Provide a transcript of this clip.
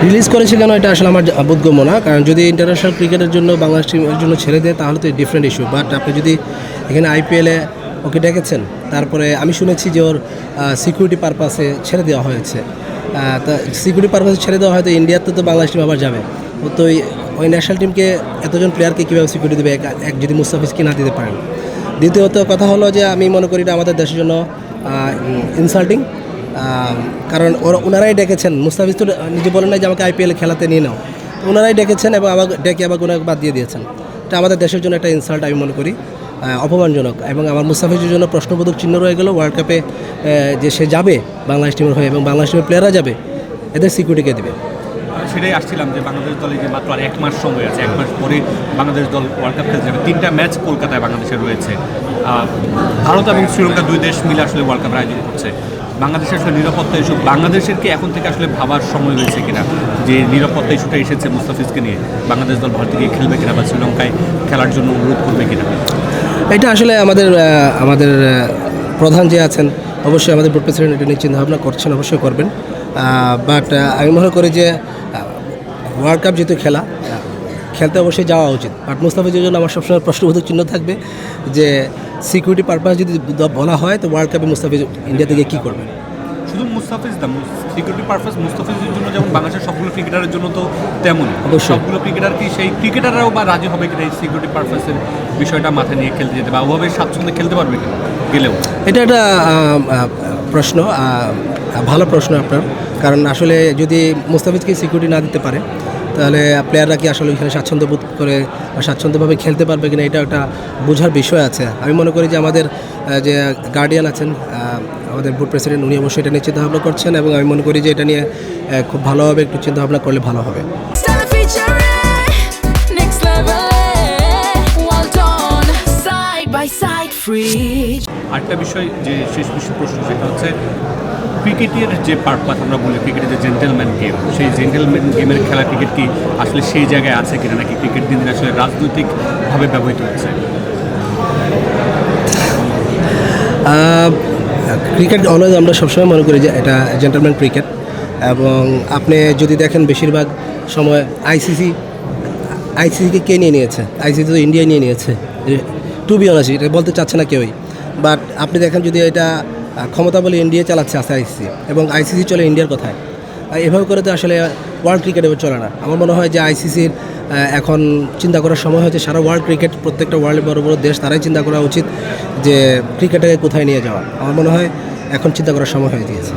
Release করেছে কেন এটা আসলে আমার বোধগম্য না, কারণ যদি ইন্টারন্যাশনাল ক্রিকেটের জন্য বাংলাদেশ টিমের জন্য ছেড়ে দেয় তাহলে তো ডিফারেন্ট ইস্যু। বাট আপনি যদি এখানে আইপিএলে ওকে ডেকেছেন, তারপরে আমি শুনেছি যে ওর সিকিউরিটি পারপাসে ছেড়ে দেওয়া হয়েছে। তা সিকিউরিটি পারপাসে ছেড়ে দেওয়া হয়তো ইন্ডিয়াতে তো বাংলাদেশ টিম আবার যাবে, তো ওই ন্যাশনাল টিমকে এতজন প্লেয়ারকে কীভাবে সিকিউরিটি দেবে এক যদি মুস্তাফিজকে না দিতে পারেন। দ্বিতীয়ত কথা হলো যে আমি মনে করি এটা আমাদের দেশের জন্য ইনসাল্টিং, কারণ ওনারাই ডেকেছেন। মুস্তাফিজ তো নিজে বলেন না যে আমাকে আইপিএল খেলাতে নিয়ে নাও, ওনারাই ডেকেছেন এবং আবার ডেকে আবার ওনাকে বাদ দিয়ে দিয়েছেন। এটা আমাদের দেশের জন্য একটা ইনসাল্ট আমি মনে করি, অপমানজনক। এবং আমার মুস্তাফিজের জন্য প্রশ্নবোধক চিহ্ন রয়ে গেল ওয়ার্ল্ড কাপে যে সে যাবে বাংলাদেশ টিমের হয়ে এবং বাংলাদেশ টিমের প্লেয়াররা যাবে, এদের সিকিউরিটিকে দেবে। সেটাই আসছিলাম যে বাংলাদেশ দলে যে মাত্র আর 1 মাস সময় আছে, 1 মাস পরে বাংলাদেশ দল ওয়ার্ল্ড কাপ খেলতে যাবে। 3টা ম্যাচ কলকাতায় বাংলাদেশের রয়েছে। ভারত এবং শ্রীলঙ্কা 2 দেশ মিলে আসলে ওয়ার্ল্ড কাপের আয়োজন করছে। বাংলাদেশের আসলে নিরাপত্তা ইস্যু, বাংলাদেশের কি এখন থেকে আসলে ভাবার সময় হয়েছে কিনা যে নিরাপত্তা ইস্যুটা এসেছে মুস্তাফিজকে নিয়ে, বাংলাদেশ দল ভারতে গিয়ে খেলবে কিনা বা শ্রীলঙ্কায় খেলার জন্য অনুরোধ করবে কিনা? এটা আসলে আমাদের প্রধান যে আছেন অবশ্যই আমাদের বোর্ড প্রেসিডেন্ট এটা নিয়ে চিন্তাভাবনা করছেন, অবশ্যই করবেন। বাট আমি মনে করি যে ওয়ার্ল্ড কাপ যেহেতু খেলতে অবশ্যই যাওয়া উচিত। বাট মুস্তাফিজের জন্য আমার সবসময় প্রশ্নবোধক চিহ্ন থাকবে যে সিকিউরিটি পারপাস যদি বলা হয় তো ওয়ার্ল্ড কাপে মুস্তাফিজ ইন্ডিয়া থেকে কী করবেন। শুধু মুস্তাফিজ না, সিকিউরিটি পারপাস মুস্তাফিজের জন্য যেমন বাংলাদেশের সবগুলো ক্রিকেটারের জন্য তো তেমন। সবগুলো ক্রিকেটার কি সেই ক্রিকেটাররাও বা রাজি হবে কিনা এই সিকিউরিটি পারপাসের বিষয়টা মাথায় নিয়ে খেলতে যেতে বা ওভাবে স্বাচ্ছন্দ্যে খেলতে পারবে কিনা গেলেও? এটা একটা প্রশ্ন, ভালো প্রশ্ন আপনার। কারণ আসলে যদি মুস্তাফিজকে সিকিউরিটি না দিতে পারে তাহলে প্লেয়াররা কি আসলে এখানে স্বাচ্ছন্দ্য বোধ করে বা স্বাচ্ছন্দ্যভাবে খেলতে পারবে কিনা, এটা একটা বোঝার বিষয় আছে। আমি মনে করি যে আমাদের যে গার্ডিয়ান আছেন আমাদের বোর্ড প্রেসিডেন্ট, উনি অবশ্যই এটা নিয়ে চিন্তাভাবনা করছেন এবং আমি মনে করি যে এটা নিয়ে খুব ভালোভাবে একটু চিন্তাভাবনা করলে ভালো হবে। আরেকটা বিষয় যে শেষ প্রশ্ন, সেটা হচ্ছে ক্রিকেটের যে পারপাস আমরা বলি ক্রিকেটের যে জেন্টেলম্যান গেম, সেই জেন্টেলম্যান গেমের খেলা ক্রিকেট কি আসলে সেই জায়গায় আছে কিনা, নাকি ক্রিকেট দিন দিন আসলে রাজনৈতিকভাবে ব্যবহৃত হচ্ছে? ক্রিকেট অলওয়েজ আমরা সবসময় মনে করি যে এটা জেন্টেলম্যান ক্রিকেট। এবং আপনি যদি দেখেন বেশিরভাগ সময় আইসিসিকে কে নিয়ে নিয়েছে? আইসিসি তো ইন্ডিয়া নিয়ে নিয়েছে, টু বি অনেস্ট, এটা বলতে চাচ্ছে না কেউই। বাট আপনি দেখেন যদি এটা ক্ষমতা বলে ইন্ডিয়া চালাচ্ছে আছে আইসিসি, এবং আইসিসি চলে ইন্ডিয়ার কথায়। এভাবে করে তো আসলে ওয়ার্ল্ড ক্রিকেট এবার চলে না। আমার মনে হয় যে আইসিসির এখন চিন্তা করার সময় হয়েছে। সারা ওয়ার্ল্ড ক্রিকেট, প্রত্যেকটা ওয়ার্ল্ডের বড় বড় দেশ তারাই চিন্তা করা উচিত যে ক্রিকেটকে কোথায় নিয়ে যাওয়া। আমার মনে হয় এখন চিন্তা করার সময় হয়ে গিয়েছে।